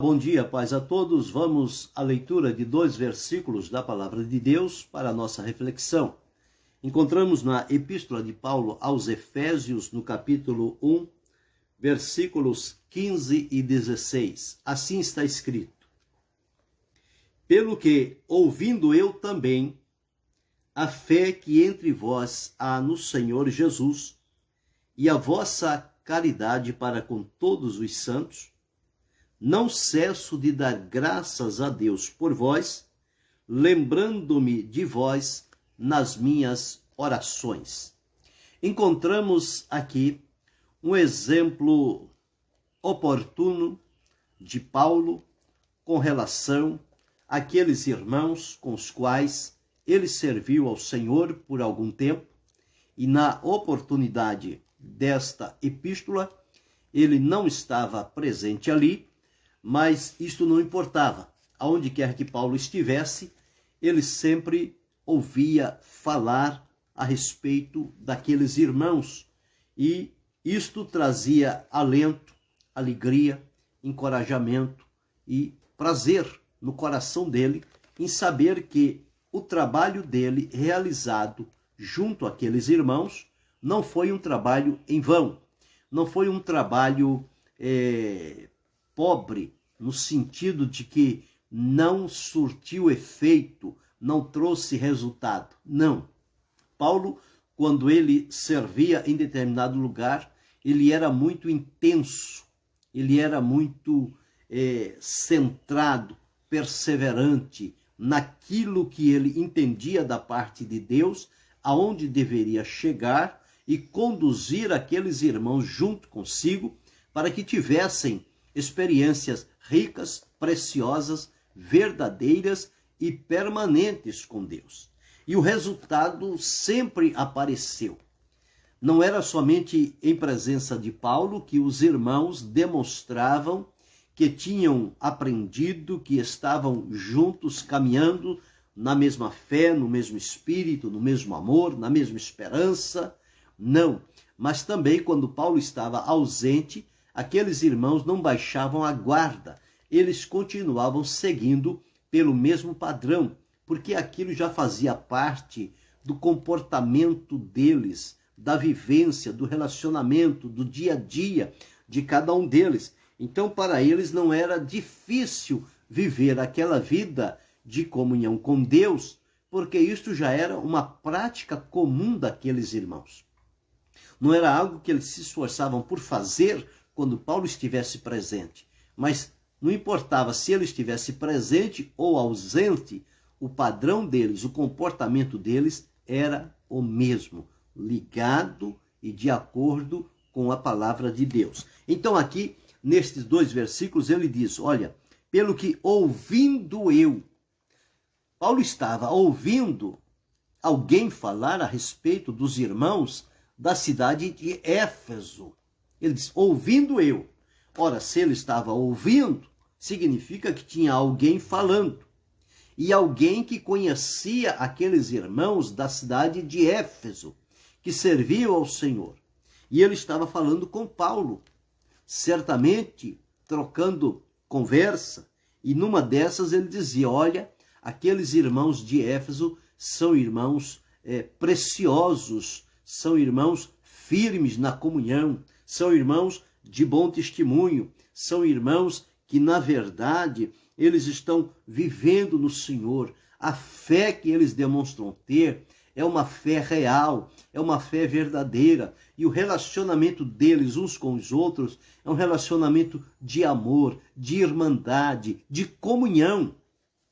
Bom dia, paz a todos. Vamos à leitura de 2 versículos da Palavra de Deus para a nossa reflexão. Encontramos na Epístola de Paulo aos Efésios, no capítulo 1, versículos 15 e 16. Assim está escrito: Pelo que, ouvindo eu também a fé que entre vós há no Senhor Jesus e a vossa caridade para com todos os santos, não cesso de dar graças a Deus por vós, lembrando-me de vós nas minhas orações. Encontramos aqui um exemplo oportuno de Paulo com relação àqueles irmãos com os quais ele serviu ao Senhor por algum tempo, e na oportunidade desta epístola ele não estava presente ali, mas isto não importava. Aonde quer que Paulo estivesse, ele sempre ouvia falar a respeito daqueles irmãos, e isto trazia alento, alegria, encorajamento e prazer no coração dele em saber que o trabalho dele realizado junto àqueles irmãos não foi um trabalho em vão, não foi um trabalho pobre, no sentido de que não surtiu efeito, não trouxe resultado. Não. Paulo, quando ele servia em determinado lugar, ele era muito intenso, ele era muito centrado, perseverante naquilo que ele entendia da parte de Deus, aonde deveria chegar e conduzir aqueles irmãos junto consigo para que tivessem experiências ricas, preciosas, verdadeiras e permanentes com Deus. E o resultado sempre apareceu. Não era somente em presença de Paulo que os irmãos demonstravam que tinham aprendido, que estavam juntos, caminhando na mesma fé, no mesmo espírito, no mesmo amor, na mesma esperança. Não, mas também quando Paulo estava ausente, aqueles irmãos não baixavam a guarda, eles continuavam seguindo pelo mesmo padrão, porque aquilo já fazia parte do comportamento deles, da vivência, do relacionamento, do dia a dia de cada um deles. Então, para eles não era difícil viver aquela vida de comunhão com Deus, porque isto já era uma prática comum daqueles irmãos. Não era algo que eles se esforçavam por fazer quando Paulo estivesse presente, mas não importava se ele estivesse presente ou ausente, o padrão deles, o comportamento deles era o mesmo, ligado e de acordo com a palavra de Deus. Então aqui, nestes 2 versículos, ele diz, olha, pelo que ouvindo eu, Paulo estava ouvindo alguém falar a respeito dos irmãos da cidade de Éfeso. Ele diz, ouvindo eu. Ora, se ele estava ouvindo, significa que tinha alguém falando. E alguém que conhecia aqueles irmãos da cidade de Éfeso, que serviam ao Senhor. E ele estava falando com Paulo, certamente trocando conversa. E numa dessas ele dizia, olha, aqueles irmãos de Éfeso são irmãos preciosos, são irmãos firmes na comunhão, são irmãos de bom testemunho, são irmãos que, na verdade, eles estão vivendo no Senhor. A fé que eles demonstram ter é uma fé real, é uma fé verdadeira. E o relacionamento deles uns com os outros é um relacionamento de amor, de irmandade, de comunhão.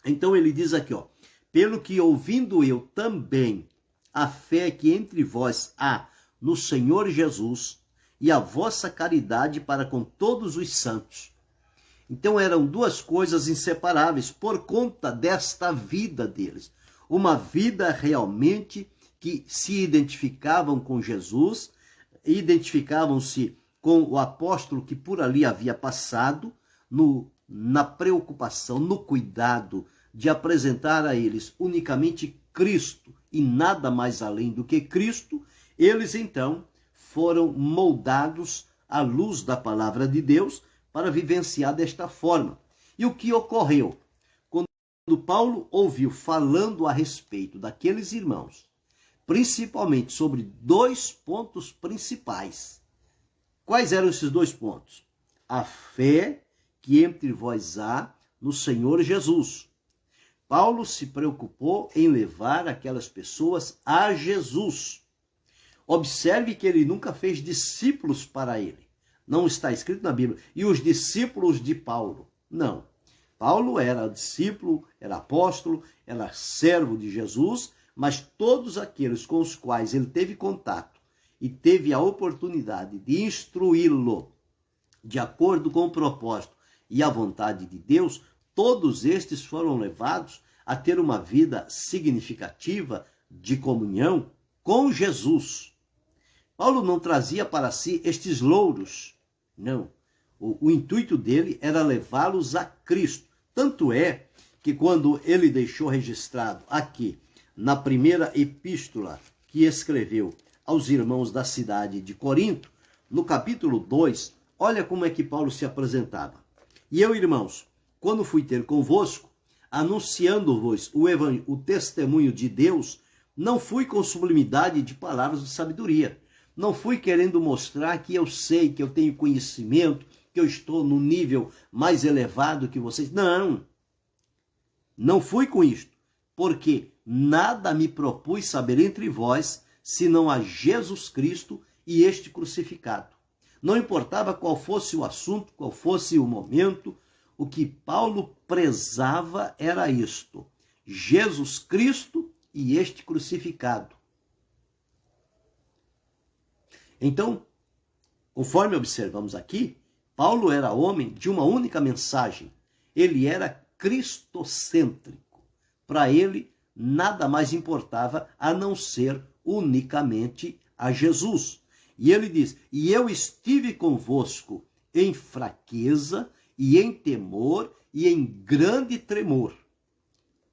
Então ele diz aqui, ó, pelo que ouvindo eu também a fé que entre vós há no Senhor Jesus e a vossa caridade para com todos os santos. Então eram 2 coisas inseparáveis por conta desta vida deles. Uma vida realmente que se identificavam com Jesus, identificavam-se com o apóstolo que por ali havia passado, na preocupação, no cuidado de apresentar a eles unicamente Cristo e nada mais além do que Cristo. Eles então foram moldados à luz da palavra de Deus para vivenciar desta forma. E o que ocorreu? Quando Paulo ouviu falando a respeito daqueles irmãos, principalmente sobre 2 pontos principais. Quais eram esses 2 pontos? A fé que entre vós há no Senhor Jesus. Paulo se preocupou em levar aquelas pessoas a Jesus. Observe que ele nunca fez discípulos para ele. Não está escrito na Bíblia. E os discípulos de Paulo. Não. Paulo era discípulo, era apóstolo, era servo de Jesus, mas todos aqueles com os quais ele teve contato e teve a oportunidade de instruí-lo de acordo com o propósito e a vontade de Deus, todos estes foram levados a ter uma vida significativa de comunhão com Jesus. Paulo não trazia para si estes louros, não. O intuito dele era levá-los a Cristo. Tanto é que quando ele deixou registrado aqui, na primeira epístola que escreveu aos irmãos da cidade de Corinto, no capítulo 2, olha como é que Paulo se apresentava. E eu, irmãos, quando fui ter convosco, anunciando-vos o testemunho de Deus, não fui com sublimidade de palavras de sabedoria. Não fui querendo mostrar que eu sei, que eu tenho conhecimento, que eu estou no nível mais elevado que vocês. Não. Não fui com isto. Porque nada me propus saber entre vós, senão a Jesus Cristo e este crucificado. Não importava qual fosse o assunto, qual fosse o momento, o que Paulo prezava era isto: Jesus Cristo e este crucificado. Então, conforme observamos aqui, Paulo era homem de uma única mensagem. Ele era cristocêntrico. Para ele, nada mais importava a não ser unicamente a Jesus. E ele diz: e eu estive convosco em fraqueza e em temor e em grande tremor.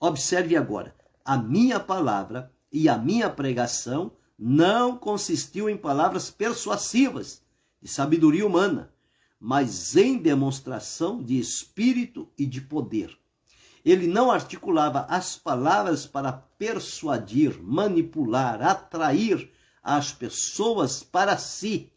Observe agora, a minha palavra e a minha pregação não consistiu em palavras persuasivas de sabedoria humana, mas em demonstração de espírito e de poder. Ele não articulava as palavras para persuadir, manipular, atrair as pessoas para si,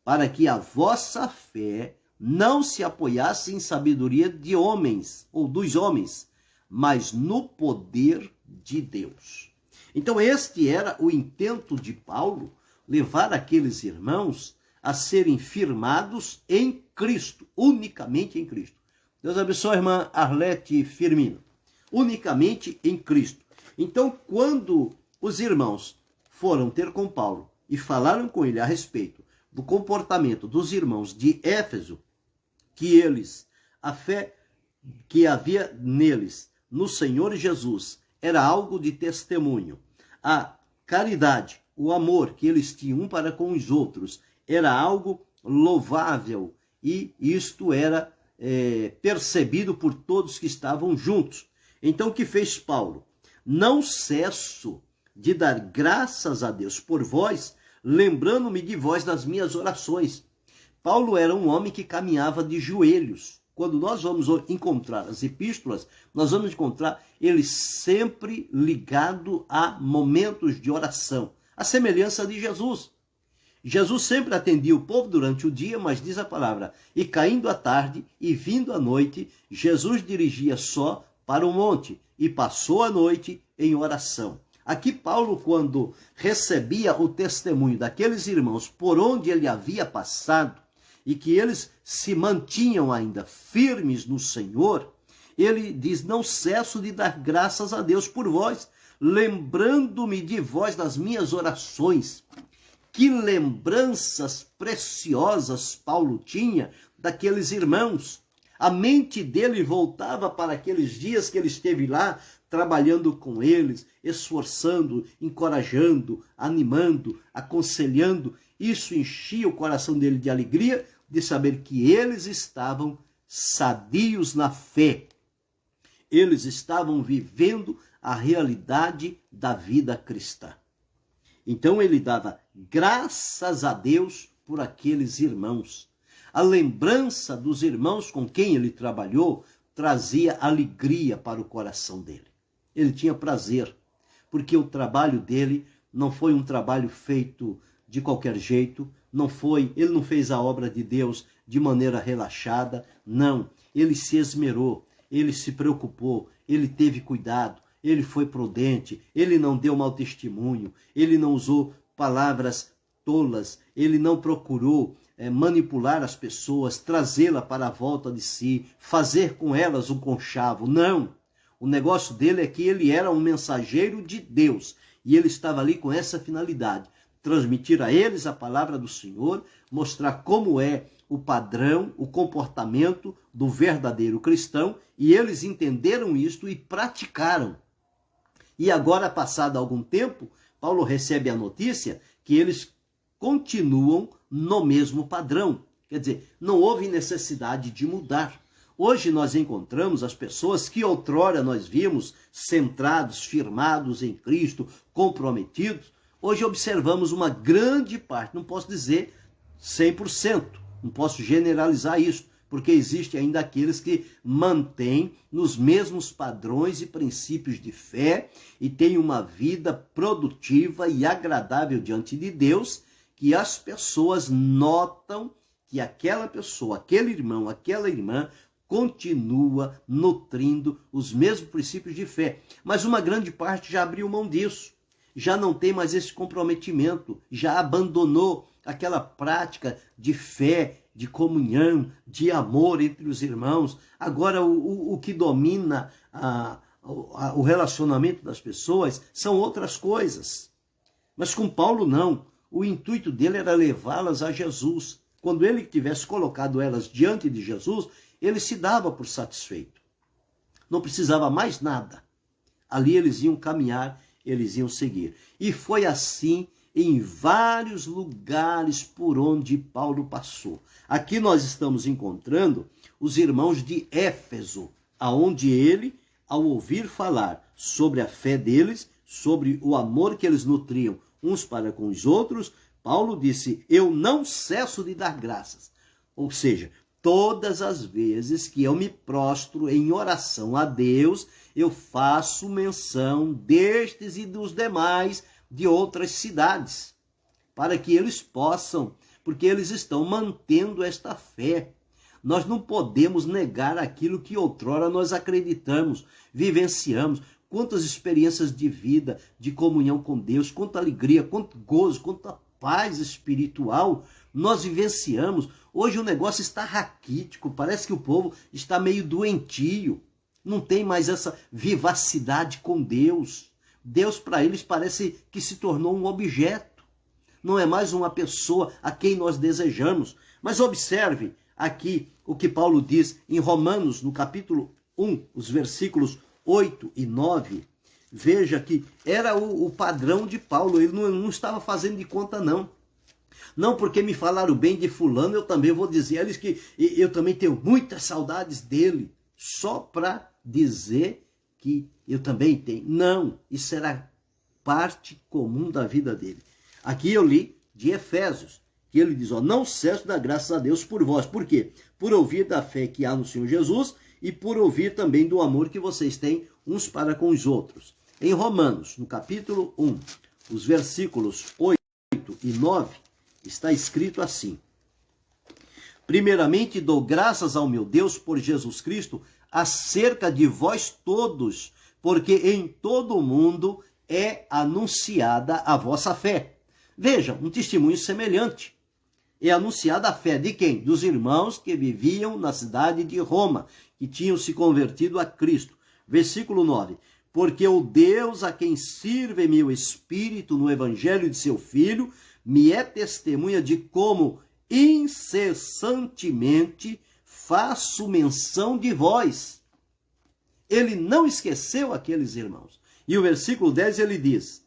para que a vossa fé não se apoiasse em sabedoria de homens ou dos homens, mas no poder de Deus. Então este era o intento de Paulo, levar aqueles irmãos a serem firmados em Cristo, unicamente em Cristo. Deus abençoe a irmã Arlete Firmino. Unicamente em Cristo. Então, quando os irmãos foram ter com Paulo e falaram com ele a respeito do comportamento dos irmãos de Éfeso, que eles, a fé que havia neles no Senhor Jesus era algo de testemunho. A caridade, o amor que eles tinham um para com os outros era algo louvável e isto era percebido por todos que estavam juntos. Então o que fez Paulo? Não cesso de dar graças a Deus por vós, lembrando-me de vós nas minhas orações. Paulo era um homem que caminhava de joelhos. Quando nós vamos encontrar as epístolas, nós vamos encontrar ele sempre ligado a momentos de oração, a semelhança de Jesus. Jesus sempre atendia o povo durante o dia, mas diz a palavra, e caindo a tarde e vindo a noite, Jesus dirigia só para o monte e passou a noite em oração. Aqui Paulo, quando recebia o testemunho daqueles irmãos por onde ele havia passado, e que eles se mantinham ainda firmes no Senhor, ele diz, não cesso de dar graças a Deus por vós, lembrando-me de vós nas minhas orações. Que lembranças preciosas Paulo tinha daqueles irmãos. A mente dele voltava para aqueles dias que ele esteve lá, trabalhando com eles, esforçando, encorajando, animando, aconselhando. Isso enchia o coração dele de alegria, de saber que eles estavam sadios na fé. Eles estavam vivendo a realidade da vida cristã. Então ele dava graças a Deus por aqueles irmãos. A lembrança dos irmãos com quem ele trabalhou trazia alegria para o coração dele. Ele tinha prazer, porque o trabalho dele não foi um trabalho feito de qualquer jeito, ele não fez a obra de Deus de maneira relaxada, não. Ele se esmerou, ele se preocupou, ele teve cuidado, ele foi prudente, ele não deu mau testemunho, ele não usou palavras tolas, ele não procurou manipular as pessoas, trazê-la para a volta de si, fazer com elas um conchavo. Não. O negócio dele é que ele era um mensageiro de Deus e ele estava ali com essa finalidade: transmitir a eles a palavra do Senhor, mostrar como é o padrão, o comportamento do verdadeiro cristão, e eles entenderam isto e praticaram. E agora, passado algum tempo, Paulo recebe a notícia que eles continuam no mesmo padrão. Quer dizer, não houve necessidade de mudar. Hoje nós encontramos as pessoas que outrora nós vimos centrados, firmados em Cristo, comprometidos. Hoje observamos uma grande parte, não posso dizer 100%, não posso generalizar isso, porque existe ainda aqueles que mantêm nos mesmos padrões e princípios de fé e têm uma vida produtiva e agradável diante de Deus, que as pessoas notam que aquela pessoa, aquele irmão, aquela irmã continua nutrindo os mesmos princípios de fé. Mas uma grande parte já abriu mão disso, já não tem mais esse comprometimento, já abandonou aquela prática de fé, de comunhão, de amor entre os irmãos. Agora o que domina o relacionamento das pessoas são outras coisas. Mas com Paulo não. O intuito dele era levá-las a Jesus. Quando ele tivesse colocado elas diante de Jesus, ele se dava por satisfeito. Não precisava mais nada. Ali eles iam caminhar, eles iam seguir. E foi assim em vários lugares por onde Paulo passou. Aqui nós estamos encontrando os irmãos de Éfeso, aonde ele, ao ouvir falar sobre a fé deles, sobre o amor que eles nutriam uns para com os outros, Paulo disse: eu não cesso de dar graças. Ou seja, todas as vezes que eu me prostro em oração a Deus, eu faço menção destes e dos demais de outras cidades, para que eles possam, porque eles estão mantendo esta fé. Nós não podemos negar aquilo que outrora nós acreditamos, vivenciamos. Quantas experiências de vida, de comunhão com Deus, quanta alegria, quanto gozo, quanta paz espiritual nós vivenciamos. Hoje o negócio está raquítico, parece que o povo está meio doentio, não tem mais essa vivacidade com Deus. Deus para eles parece que se tornou um objeto, não é mais uma pessoa a quem nós desejamos. Mas observe aqui o que Paulo diz em Romanos, no capítulo 1, os versículos 8 e 9, veja que era o padrão de Paulo, ele não estava fazendo de conta não. Não porque me falaram bem de fulano, eu também vou dizer a eles que eu também tenho muitas saudades dele, só para dizer que eu também tenho. Não, isso era parte comum da vida dele. Aqui eu li de Efésios, que ele diz, não cesso da graça a Deus por vós. Por quê? Por ouvir da fé que há no Senhor Jesus e por ouvir também do amor que vocês têm uns para com os outros. Em Romanos, no capítulo 1, os versículos 8 e 9, está escrito assim: primeiramente dou graças ao meu Deus por Jesus Cristo acerca de vós todos, porque em todo o mundo é anunciada a vossa fé. Veja, um testemunho semelhante. É anunciada a fé de quem? Dos irmãos que viviam na cidade de Roma, que tinham se convertido a Cristo. Versículo 9. Porque o Deus a quem sirve meu espírito no evangelho de seu Filho, me é testemunha de como incessantemente faço menção de vós. Ele não esqueceu aqueles irmãos. E o versículo 10 ele diz: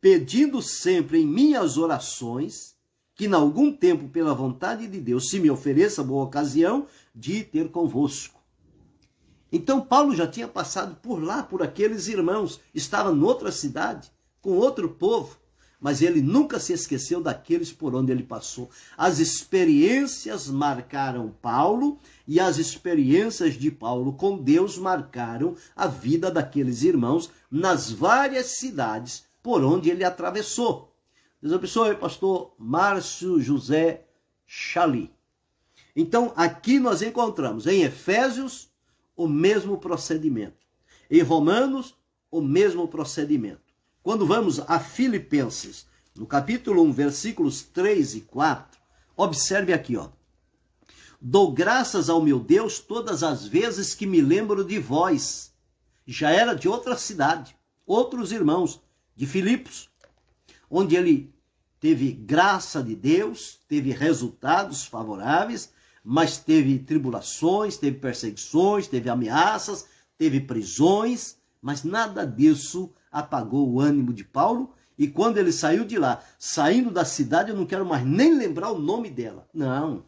pedindo sempre em minhas orações, que em algum tempo, pela vontade de Deus, se me ofereça boa ocasião de ter convosco. Então Paulo já tinha passado por lá, por aqueles irmãos, estava noutra cidade, com outro povo, mas ele nunca se esqueceu daqueles por onde ele passou. As experiências marcaram Paulo e as experiências de Paulo com Deus marcaram a vida daqueles irmãos nas várias cidades por onde ele atravessou. Deus abençoe, pastor Márcio José Chali. Então, aqui nós encontramos em Efésios o mesmo procedimento. Em Romanos, o mesmo procedimento. Quando vamos a Filipenses, no capítulo 1, versículos 3 e 4, observe aqui, ó. Dou graças ao meu Deus todas as vezes que me lembro de vós. Já era de outra cidade, outros irmãos, de Filipos, onde ele teve graça de Deus, teve resultados favoráveis, mas teve tribulações, teve perseguições, teve ameaças, teve prisões, mas nada disso apagou o ânimo de Paulo. E quando ele saiu de lá, saindo da cidade, eu não quero mais nem lembrar o nome dela. Não,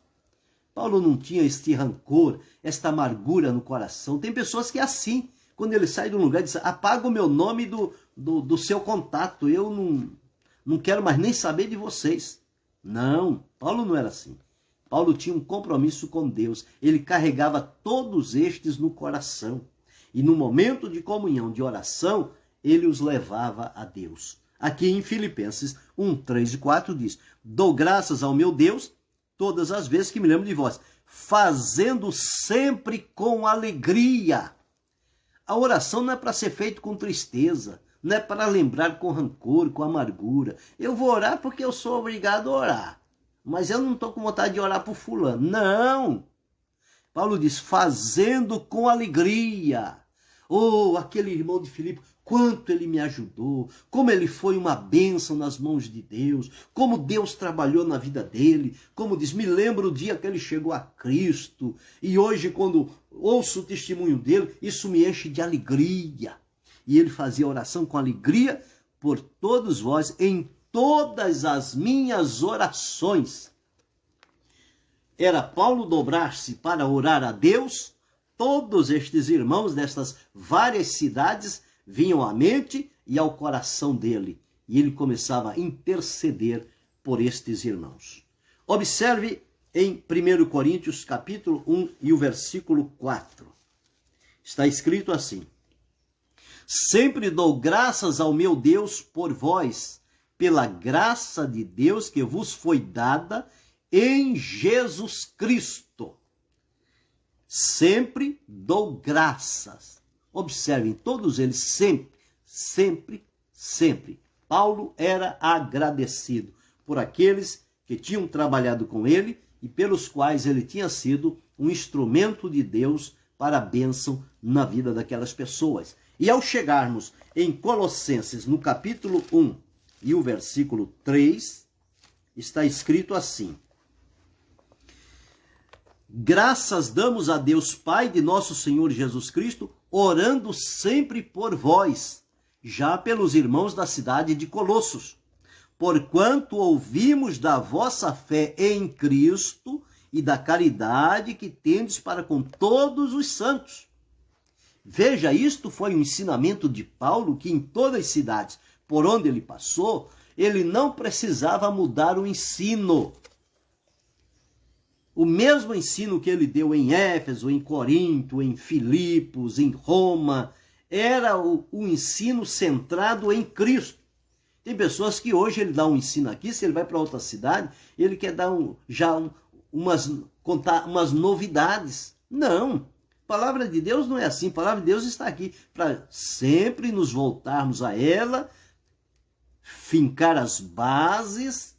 Paulo não tinha este rancor, esta amargura no coração. Tem pessoas que é assim, quando ele sai de um lugar, diz, apaga o meu nome do seu contato, eu não quero mais nem saber de vocês. Não, Paulo não era assim. Paulo tinha um compromisso com Deus, ele carregava todos estes no coração. E no momento de comunhão, de oração, ele os levava a Deus. Aqui em Filipenses 1, 3 e 4 diz, dou graças ao meu Deus todas as vezes que me lembro de vós, fazendo sempre com alegria. A oração não é para ser feita com tristeza, não é para lembrar com rancor, com amargura. Eu vou orar porque eu sou obrigado a orar, mas eu não estou com vontade de orar por fulano. Não! Paulo diz, fazendo com alegria. Oh, aquele irmão de Filipe, quanto ele me ajudou, como ele foi uma bênção nas mãos de Deus, como Deus trabalhou na vida dele, como diz, me lembro o dia que ele chegou a Cristo, e hoje quando ouço o testemunho dele, isso me enche de alegria. E ele fazia oração com alegria por todos vós, em todas as minhas orações. Era Paulo dobrar-se para orar a Deus. Todos estes irmãos destas várias cidades vinham à mente e ao coração dele. E ele começava a interceder por estes irmãos. Observe em 1 Coríntios capítulo 1 e o versículo 4. Está escrito assim. Sempre dou graças ao meu Deus por vós, pela graça de Deus que vos foi dada em Jesus Cristo. Sempre dou graças. Observem, todos eles sempre. Paulo era agradecido por aqueles que tinham trabalhado com ele e pelos quais ele tinha sido um instrumento de Deus para a bênção na vida daquelas pessoas. E ao chegarmos em Colossenses, no capítulo 1 e o versículo 3, está escrito assim. Graças damos a Deus Pai de nosso Senhor Jesus Cristo, orando sempre por vós, já pelos irmãos da cidade de Colossos, porquanto ouvimos da vossa fé em Cristo e da caridade que tendes para com todos os santos. Veja, isto foi um ensinamento de Paulo, que em todas as cidades por onde ele passou, ele não precisava mudar o ensino. O mesmo ensino que ele deu em Éfeso, em Corinto, em Filipos, em Roma, era o ensino centrado em Cristo. Tem pessoas que hoje ele dá um ensino aqui, se ele vai para outra cidade, ele quer dar contar umas novidades. Não, a palavra de Deus não é assim. A palavra de Deus está aqui para sempre nos voltarmos a ela, fincar as bases,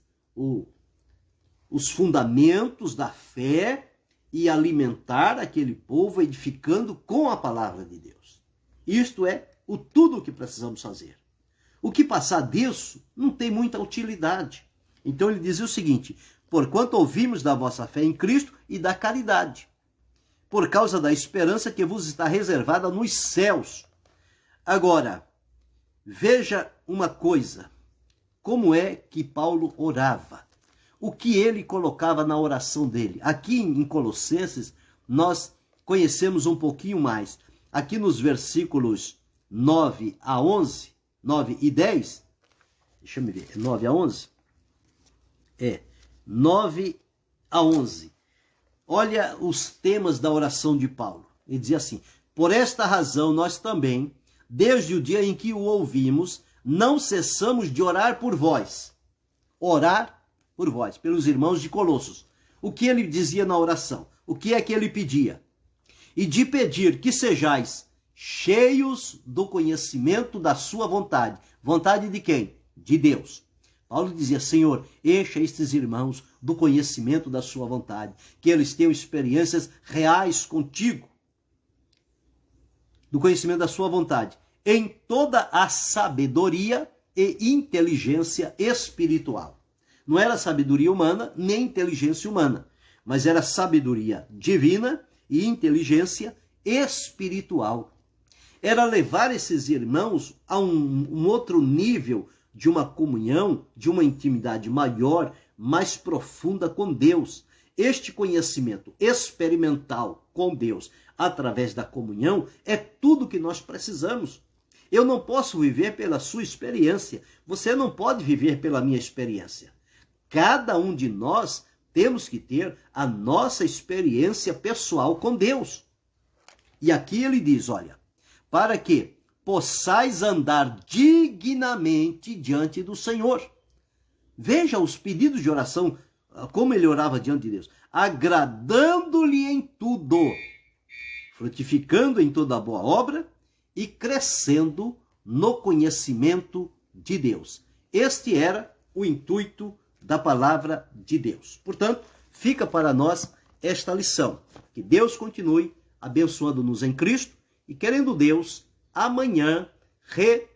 os fundamentos da fé e alimentar aquele povo edificando com a palavra de Deus. Isto é tudo o que precisamos fazer. O que passar disso não tem muita utilidade. Então ele dizia o seguinte, porquanto ouvimos da vossa fé em Cristo e da caridade, por causa da esperança que vos está reservada nos céus. Agora, veja uma coisa, como é que Paulo orava? O que ele colocava na oração dele? Aqui em Colossenses, nós conhecemos um pouquinho mais. Aqui nos versículos 9 a 11, 9 e 10, Deixa eu me ver. É 9 a 11? É. 9 a 11. Olha os temas da oração de Paulo. Ele dizia assim: por esta razão nós também, desde o dia em que o ouvimos, não cessamos de orar por vós. Orar por vós, pelos irmãos de Colossos. O que ele dizia na oração? O que é que ele pedia? E de pedir que sejais cheios do conhecimento da sua vontade. Vontade de quem? De Deus. Paulo dizia: Senhor, encha estes irmãos do conhecimento da sua vontade, que eles tenham experiências reais contigo, do conhecimento da sua vontade, em toda a sabedoria e inteligência espiritual. Não era sabedoria humana, nem inteligência humana, mas era sabedoria divina e inteligência espiritual. Era levar esses irmãos a um outro nível de uma comunhão, de uma intimidade maior, mais profunda com Deus. Este conhecimento experimental com Deus, através da comunhão, é tudo que nós precisamos. Eu não posso viver pela sua experiência. Você não pode viver pela minha experiência. Cada um de nós temos que ter a nossa experiência pessoal com Deus. E aqui ele diz, olha, para que possais andar dignamente diante do Senhor. Veja os pedidos de oração, como ele orava diante de Deus. Agradando-lhe em tudo, frutificando em toda boa obra e crescendo no conhecimento de Deus. Este era o intuito da palavra de Deus. Portanto, fica para nós esta lição. Que Deus continue abençoando-nos em Cristo e, querendo Deus, amanhã retornaremos.